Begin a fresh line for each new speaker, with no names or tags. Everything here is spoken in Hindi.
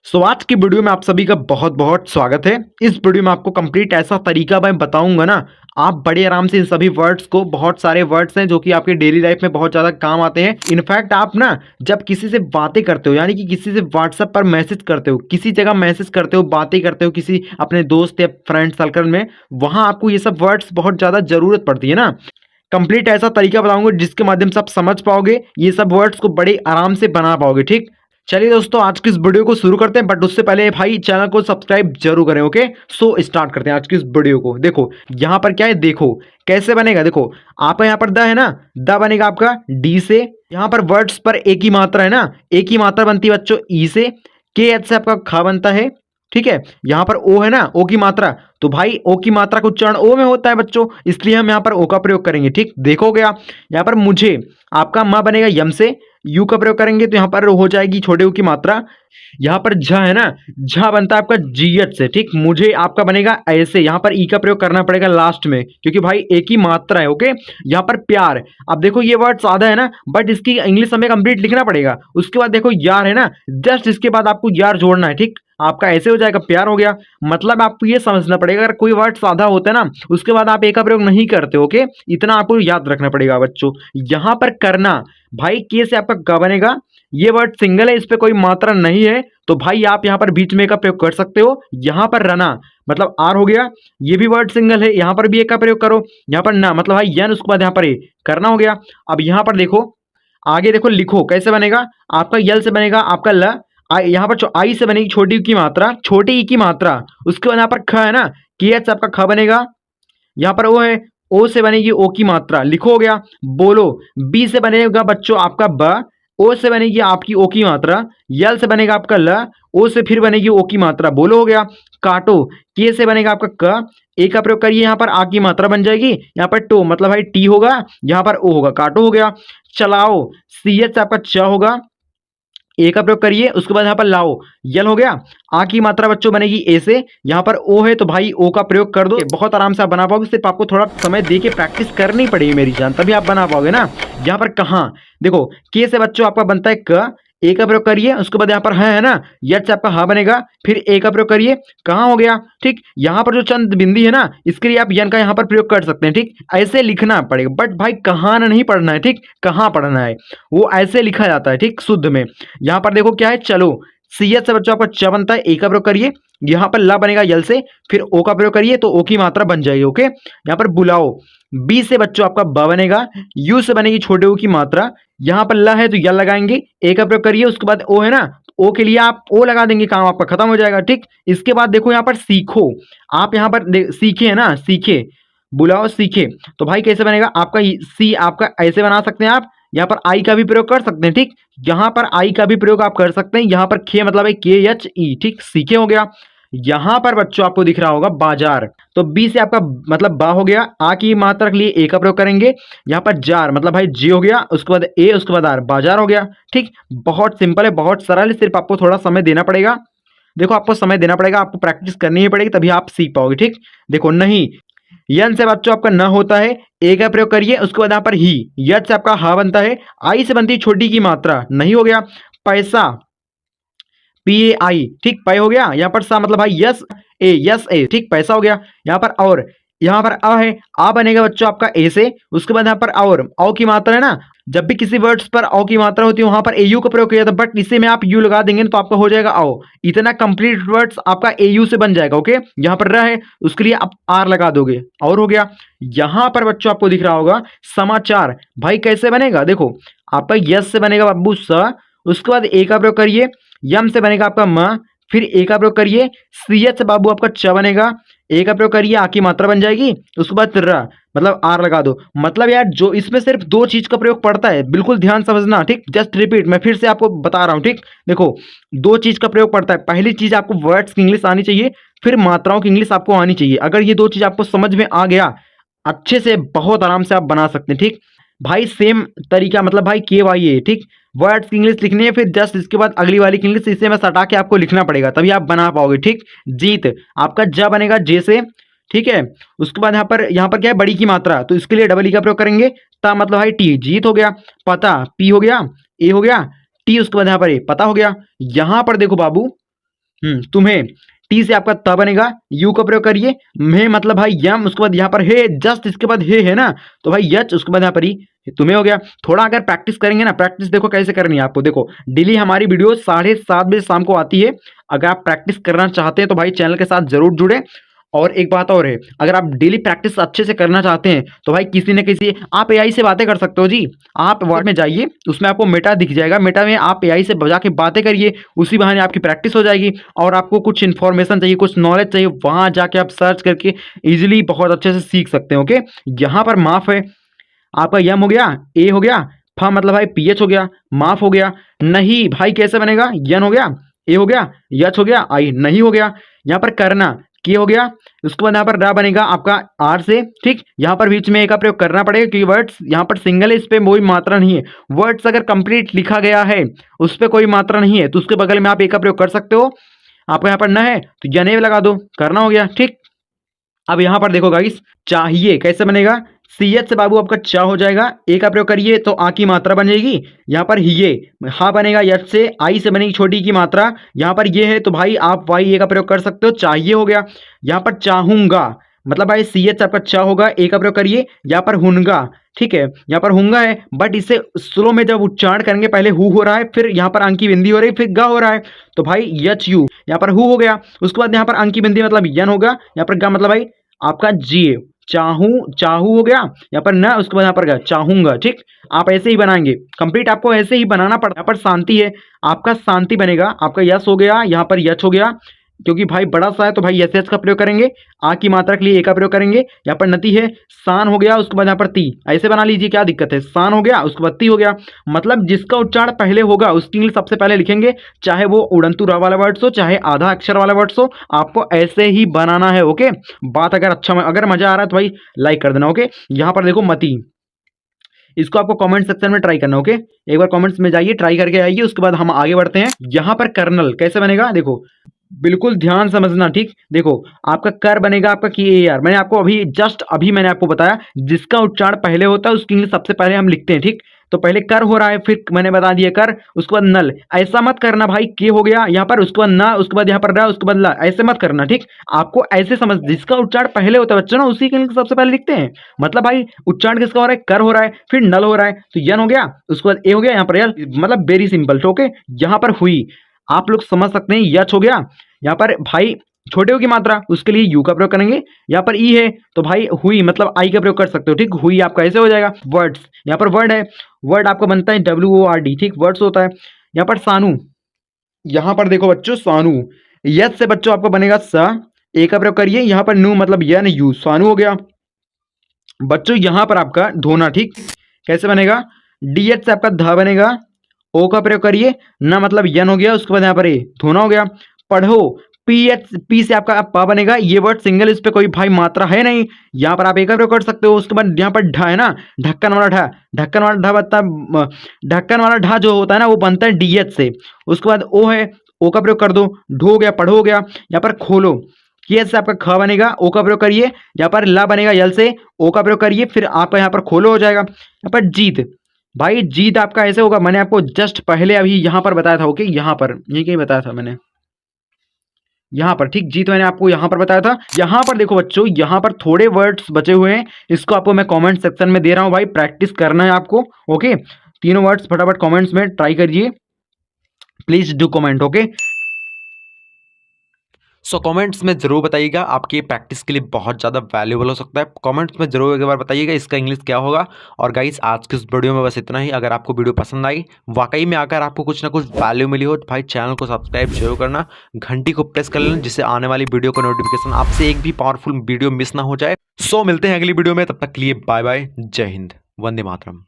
आज की वीडियो में आप सभी का बहुत बहुत स्वागत है। इस वीडियो में आपको कंप्लीट ऐसा तरीका मैं बताऊंगा ना, आप बड़े आराम से इन सभी वर्ड्स को, बहुत सारे वर्ड्स हैं जो कि आपके डेली लाइफ में बहुत ज़्यादा काम आते हैं। इनफैक्ट आप ना जब किसी से बातें करते हो, यानी कि किसी से व्हाट्सएप पर मैसेज करते हो, किसी जगह मैसेज करते हो, बातें करते हो किसी अपने दोस्त या फ्रेंड सर्कल में, वहाँ आपको ये सब वर्ड्स बहुत ज़्यादा ज़रूरत पड़ती है ना। कंप्लीट ऐसा तरीका बताऊंगा जिसके माध्यम से आप समझ पाओगे, ये सब वर्ड्स को बड़े आराम से बना पाओगे। ठीक, चलिए दोस्तों आज की इस वीडियो को शुरू करते हैं, बट उससे पहले भाई चैनल को सब्सक्राइब जरूर करें। ओके, सो स्टार्ट करते हैं आज की इस वीडियो को। देखो यहाँ पर क्या है, देखो कैसे बनेगा। देखो आपका यहाँ पर द है ना, द बनेगा आपका डी से। यहाँ पर वर्ड्स पर एक ही मात्रा है ना, एक ही मात्रा बनती है बच्चों ई से। के एच से आपका खा बनता है। ठीक है, यहाँ पर ओ है ना, ओ की मात्रा, तो भाई ओ की मात्रा का उच्चारण ओ में होता है बच्चों, इसलिए हम यहाँ पर ओ का प्रयोग करेंगे। ठीक, देखो गया। यहाँ पर मुझे आपका म बनेगा यम से, यू का प्रयोग करेंगे तो यहाँ पर हो जाएगी छोटे यू की मात्रा। यहाँ पर झ है ना, झ बनता है आपका जीएच से। ठीक, मुझे आपका बनेगा ऐसे, यहाँ पर ई का प्रयोग करना पड़ेगा लास्ट में, क्योंकि भाई एक ही मात्रा है। ओके, यहाँ पर प्यार, अब देखो ये वर्ड सादा है ना, बट इसकी इंग्लिश हमें कंप्लीट लिखना पड़ेगा। उसके बाद देखो यार है ना, जस्ट इसके बाद आपको यार जोड़ना है। ठीक, आपका ऐसे हो जाएगा, प्यार हो गया। मतलब आपको ये समझना पड़ेगा, अगर कोई वर्ड सादा होता है ना, उसके बाद आप ए का प्रयोग नहीं करते। ओके, इतना आपको याद रखना पड़ेगा बच्चों। यहाँ पर करना, भाई के से आपका ग बनेगा, ये वर्ड सिंगल है, इस पे कोई मात्रा नहीं है, तो भाई आप यहाँ पर बीच में का प्रयोग कर सकते हो। यहाँ पर रना मतलब आर हो गया, ये भी वर्ड सिंगल है, यहाँ पर भी एक का प्रयोग करो। यहाँ पर ना मतलब भाई यन, उसके बाद यहाँ पर ए करना हो गया। अब यहाँ पर देखो आगे, देखो लिखो कैसे बनेगा, आपका यल से बनेगा आपका ल, यहाँ पर आई से बनेगी छोटी की मात्रा, छोटी ई की मात्रा। उसके बाद यहाँ पर ख है ना, के एच आपका ख बनेगा। यहाँ पर ओ है, ओ से बनेगी ओ की मात्रा, लिखो हो गया। बोलो, बी से बनेगा बच्चों आपका ब, ओ से बनेगी आपकी ओ की मात्रा, यल से बनेगा आपका ल, ओ से फिर बनेगी ओ की मात्रा, बोलो हो गया। काटो, के से बनेगा आपका क, ए का प्रयोग करिए, यहाँ पर आ की मात्रा बन जाएगी। यहाँ पर टो मतलब भाई टी होगा, यहाँ पर ओ होगा, काटो हो गया। चलाओ, सी एच आपका च होगा, ए का प्रयोग करिए, उसके बाद यहाँ पर लाओ, यल हो गया। आ की मात्रा बच्चों बनेगी ए से, यहाँ पर ओ है तो भाई ओ का प्रयोग कर दो, बहुत आराम से आप बना पाओगे। सिर्फ आपको थोड़ा समय दे के प्रैक्टिस करनी पड़ेगी मेरी जान, तभी आप बना पाओगे ना। यहाँ पर कहाँ, देखो के से बच्चों आपका बनता है क, ए का प्रयोग करिए, उसके बाद यहाँ पर है ना, यट से आपका हा बनेगा, फिर ए का प्रयोग करिए, कहाँ हो गया। ठीक, यहाँ पर जो चंद बिंदी है ना, इसके लिए आप यन का यहाँ पर प्रयोग कर सकते हैं। ठीक, ऐसे लिखना पड़ेगा, बट भाई कहाँ नहीं पढ़ना है। ठीक, कहाँ पढ़ना है वो ऐसे लिखा जाता है। ठीक, शुद्ध में। यहाँ पर देखो क्या है, चलो सी एच से बच्चों आपका च बनता है, ए का प्रयोग करिए, यहाँ पर ला बनेगा यल से, फिर ओ का प्रयोग करिए तो ओ की मात्रा बन जाएगी। ओके, यहाँ पर बुलाओ, बी से बच्चों आपका ब बनेगा, यू से बनेगी छोटे ओ की मात्रा, यहाँ पर ला है तो यल लगाएंगे, ए का प्रयोग करिए, उसके बाद ओ है ना, ओ के लिए आप ओ लगा देंगे, काम आपका खत्म हो जाएगा। ठीक, इसके बाद देखो यहाँ पर सीखो, आप यहाँ पर सीखे है ना, सीखे, बुलाओ सीखे, तो भाई कैसे बनेगा आपका सी, आपका ऐसे बना सकते हैं आप, यहाँ पर आई का भी प्रयोग कर सकते हैं। ठीक, यहाँ पर आई का भी प्रयोग आप कर सकते हैं। यहाँ पर खे मतलब है के एच ई। ठीक, सीखे हो गया। यहाँ पर बच्चों आपको दिख रहा होगा बाजार, तो बी से आपका मतलब बा हो गया, आ की मात्रा के लिए ए का प्रयोग करेंगे। यहाँ पर जार मतलब भाई जे हो गया, उसके बाद ए, उसके बाद आर, बाजार हो गया। ठीक, बहुत सिंपल है, बहुत सरल है, सिर्फ आपको थोड़ा समय देना पड़ेगा। देखो आपको समय देना पड़ेगा, आपको प्रैक्टिस करनी ही पड़ेगी, तभी आप सीख पाओगे। ठीक, देखो नहीं, यन से बच्चों आपका न होता है, ए का प्रयोग करिए, उसके बाद यहाँ पर ही, यट से आपका हा बनता है, आई से बनती है छोटी की मात्रा, नहीं हो गया। पैसा, पी ए आई, ठीक, पै हो गया। यहाँ पर सा मतलब भाई यस ए, यस ए, ठीक, पैसा हो गया। यहाँ पर और, यहाँ पर अ है, आ बनेगा बच्चों आपका ए से, उसके बाद यहाँ पर और, औ की मात्रा है ना, जब भी किसी वर्ड्स पर औ की मात्रा होती है वहां पर एयू का प्रयोग किया जाता है, बट इसे में आप यू लगा देंगे तो आपका हो जाएगा आओ। इतना कंप्लीट वर्ड्स आपका एयू से बन जाएगा। ओके, यहाँ पर रह है, उसके लिए आप आर लगा दोगे और हो गया। यहाँ पर बच्चों आपको दिख रहा होगा समाचार, भाई कैसे बनेगा, देखो आपका यस से बनेगा बाबू स, उसके बाद ए का प्रयोग करिए, यम से बनेगा आपका म, फिर ए का प्रयोग करिए, सी एच से बाबू आपका च बनेगा, ए का प्रयोग करिए, आ की मात्रा बन जाएगी, उसके बाद र मतलब आर लगा दो। मतलब यार जो इसमें सिर्फ दो चीज का प्रयोग पड़ता है, बिल्कुल ध्यान समझना। ठीक, जस्ट रिपीट, मैं फिर से आपको बता रहा हूँ। ठीक, देखो दो चीज का प्रयोग पड़ता है, पहली चीज आपको वर्ड्स की इंग्लिश आनी चाहिए, फिर मात्राओं की इंग्लिश आपको आनी चाहिए। अगर ये दो चीज आपको समझ में आ गया, अच्छे से बहुत आराम से आप बना सकते हैं। ठीक भाई, सेम तरीका मतलब भाई के वाई ए। ठीक, वर्ड्स की इंग्लिश लिखनी है, फिर जस्ट इसके बाद अगली वाली की इंग्लिश, इसे मैं सटा के आपको लिखना पड़ेगा, तभी आप बना पाओगे। ठीक, जीत आपका ज बनेगा जे से। ठीक है, उसके बाद यहाँ पर क्या है, बड़ी की मात्रा, तो इसके लिए डबल ई का प्रयोग करेंगे, ता मतलब भाई टी, जीत हो गया। पता, पी हो गया, ए हो गया, टी, उसके बाद यहाँ पर ए, पता हो गया। यहाँ पर देखो बाबू, तुम्हें। टी से आपका त बनेगा, यू का प्रयोग करिए, में मतलब भाई यम, उसके बाद यहाँ पर हे, जस्ट इसके बाद हे है ना, तो भाई यच, उसके बाद यहाँ पर ही तुम्हें हो गया। थोड़ा अगर प्रैक्टिस करेंगे ना, प्रैक्टिस देखो कैसे करनी है आपको। देखो डेली हमारी वीडियो 7:30 बजे शाम को आती है। अगर आप प्रैक्टिस करना चाहते हैं तो भाई चैनल के साथ जरूर जुड़े। और एक बात और है, अगर आप डेली प्रैक्टिस अच्छे से करना चाहते हैं तो भाई किसी न किसी, आप एआई से बातें कर सकते हो जी। आप वर्ड में जाइए, उसमें आपको मेटा दिख जाएगा, मेटा में आप एआई से बजा के बातें करिए, उसी बहाने आपकी प्रैक्टिस हो जाएगी। और आपको कुछ इन्फॉर्मेशन चाहिए, कुछ नॉलेज चाहिए, वहां जाके आप सर्च करके इजिली बहुत अच्छे से सीख सकते हैं। ओके, यहाँ पर माफ है, आपका यम हो गया, ए हो गया, फा मतलब भाई पीएच हो गया, माफ हो गया, नहीं भाई कैसे बनेगा, यन हो गया, ए हो गया, यच हो गया, आई नहीं हो गया। यहाँ पर करना, के हो गया, उसके बाद यहाँ पर रा बनेगा आपका आर से, ठीक। यहाँ पर बीच में ए का प्रयोग करना पड़ेगा क्योंकि वर्ड्स यहाँ पर सिंगल है, इस पे कोई मात्रा नहीं है। वर्ड्स अगर कंप्लीट लिखा गया है उस पर कोई मात्रा नहीं है तो उसके बगल में आप ए का प्रयोग कर सकते हो। आपको यहाँ पर न है तो जने लगा दो, करना हो गया, ठीक। अब यहाँ पर देखो गाइस, चाहिए कैसे बनेगा, सी एच से बाबू आपका चा हो जाएगा, ए का प्रयोग करिए तो आ की मात्रा बनेगी। यहाँ पर ये हा बनेगा, यट से आई से बनेगी छोटी की मात्रा। यहाँ पर ये है तो भाई आप वाई ए का प्रयोग कर सकते हो, चाहिए हो गया। यहाँ पर चाहूंगा मतलब भाई सी एच आपका चा होगा, ए का प्रयोग करिए। यहाँ पर हुनगा, ठीक है, यहाँ पर हुंगा है, बट इसे स्लो में जब उच्चारण करेंगे पहले हु हो रहा है, फिर यहाँ पर अंकी बिंदी हो रही है, फिर गा हो रहा है, तो भाई यच यू, यहाँ पर हु हो गया। उसके बाद यहाँ पर अंकी बिंदी मतलब यन होगा, यहाँ पर गा मतलब भाई आपका जी, चाहूं, चाहू हो गया, यहाँ पर न, उसके बाद यहाँ पर चाहूंगा, ठीक। आप ऐसे ही बनाएंगे कंप्लीट, आपको ऐसे ही बनाना पड़ता है। यहाँ पर शांति है, आपका शांति बनेगा, आपका यश हो गया, यहाँ पर यच हो गया, क्योंकि भाई बड़ा सा है तो भाई एस एच का प्रयोग करेंगे। आ की मात्रा के लिए ए का प्रयोग करेंगे। यहाँ पर नती है, सान हो गया, उसके बाद यहाँ पर ती, ऐसे बना लीजिए, क्या दिक्कत है, सान हो गया, उसके बाद ती हो गया। मतलब जिसका उच्चारण पहले होगा उसके लिए सबसे पहले लिखेंगे, चाहे वो उड़ंतु रा वाला वर्ड्स हो, चाहे आधा अक्षर वाला वर्ड्स हो, आपको ऐसे ही बनाना है। ओके, बात अगर अगर मजा आ रहा है तो भाई लाइक कर देना। ओके, यहाँ पर देखो मती, इसको आपको कमेंट सेक्शन में ट्राई करना। ओके, एक बार कमेंट्स में जाइए, ट्राई करके आइए, उसके बाद हम आगे बढ़ते हैं। यहाँ पर कर्नल कैसे बनेगा, देखो बिल्कुल ध्यान समझना, ठीक। देखो आपका कर बनेगा आपका की ए आर, मैंने आपको अभी जस्ट अभी मैंने आपको बताया, जिसका उच्चारण पहले होता है उसके लिए सबसे पहले हम लिखते हैं, ठीक। तो पहले कर हो रहा है, फिर मैंने बता दिया कर, उसके बाद नल, ऐसा मत करना भाई, के हो गया यहाँ पर, उसके बाद ना, उसके बाद यहाँ पर रा, उसके बाद ला, ऐसे मत करना, ठीक। आपको ऐसे समझ, जिसका उच्चारण पहले होता है बच्चों ना, उसी के लिए सबसे पहले लिखते हैं। मतलब भाई उच्चारण किसका हो रहा है, कर हो रहा है, फिर नल हो रहा है, तो यन हो गया, उसके बाद ए हो गया, यहाँ पर यल, मतलब वेरी सिंपल। तो ओके, यहाँ पर हुई, आप लोग समझ सकते हैं, यच हो गया। यहाँ पर भाई छोटे हो की मात्रा, उसके लिए यू का प्रयोग करेंगे। यहाँ पर ई है तो भाई हुई मतलब आई का प्रयोग कर सकते हो, ठीक। हुई आपका ऐसे हो जाएगा। वर्ड्स, यहाँ पर वर्ड है, वर्ड आपका बनता है WORD, ठीक, वर्ड्स होता है। यहाँ पर सानू, यहाँ पर देखो बच्चों सानू, यस से बच्चों आपका बनेगा सा, ए का प्रयोग करिए। यहाँ पर नू मतलब यन, यू, सानू हो गया बच्चों। यहाँ पर आपका धोना, ठीक, कैसे बनेगा, DH से आपका ध बनेगा, ओ का प्रयोग करिए, ना मतलब यन हो गया, उसके बाद यहाँ पर ए, धोना हो गया। पढ़ो, पी से आपका पा बनेगा, ये वर्ड सिंगल, इस पे कोई भाई मात्रा है नहीं, यहाँ पर आप ए का प्रयोग कर सकते हो। उसके बाद यहाँ पर ढा है ना, ढक्कन वाला ढा, ढक्कन वाला ढा बनता, ढक्कन वाला ढा जो होता है ना वो बनता है DH से। उसके बाद ओ है, ओ का प्रयोग कर दो, ढो हो गया, पढ़ो हो गया। यहाँ पर खोलो, के से आपका ख बनेगा, ओ का प्रयोग करिए। यहाँ पर ला बनेगा, यल से ओ का प्रयोग करिए, फिर आपका यहाँ पर खोलो हो जाएगा। यहाँ पर जीत, भाई जीत आपका ऐसे होगा, मैंने आपको जस्ट पहले अभी यहाँ पर बताया था। ओके, यहाँ पर यही कहीं बताया था मैंने, यहाँ पर, ठीक, जीत मैंने आपको यहाँ पर बताया था। यहाँ पर देखो बच्चों, यहाँ पर थोड़े वर्ड्स बचे हुए हैं, इसको आपको मैं कमेंट सेक्शन में दे रहा हूँ भाई, प्रैक्टिस करना है आपको। ओके, तीनों वर्ड्स फटाफट कमेंट्स में ट्राई करिए, please do comment. Okay,
so comments में ज़रूर बताइएगा, आपकी प्रैक्टिस के लिए बहुत ज़्यादा वैल्यूबल हो सकता है। कमेंट्स में ज़रूर एक बार बताइएगा इसका इंग्लिश क्या होगा। और गाइस आज की इस वीडियो में बस इतना ही। अगर आपको वीडियो पसंद आई, वाकई में अगर आपको कुछ ना कुछ वैल्यू मिली हो, तो भाई चैनल को सब्सक्राइब जरूर करना, घंटी को प्रेस कर लेना, जिससे आने वाली वीडियो का नोटिफिकेशन आपसे एक भी पावरफुल वीडियो मिस ना हो जाए। सो मिलते हैं अगली वीडियो में, तब तक के लिए बाय बाय, जय हिंद, वंदे मातरम।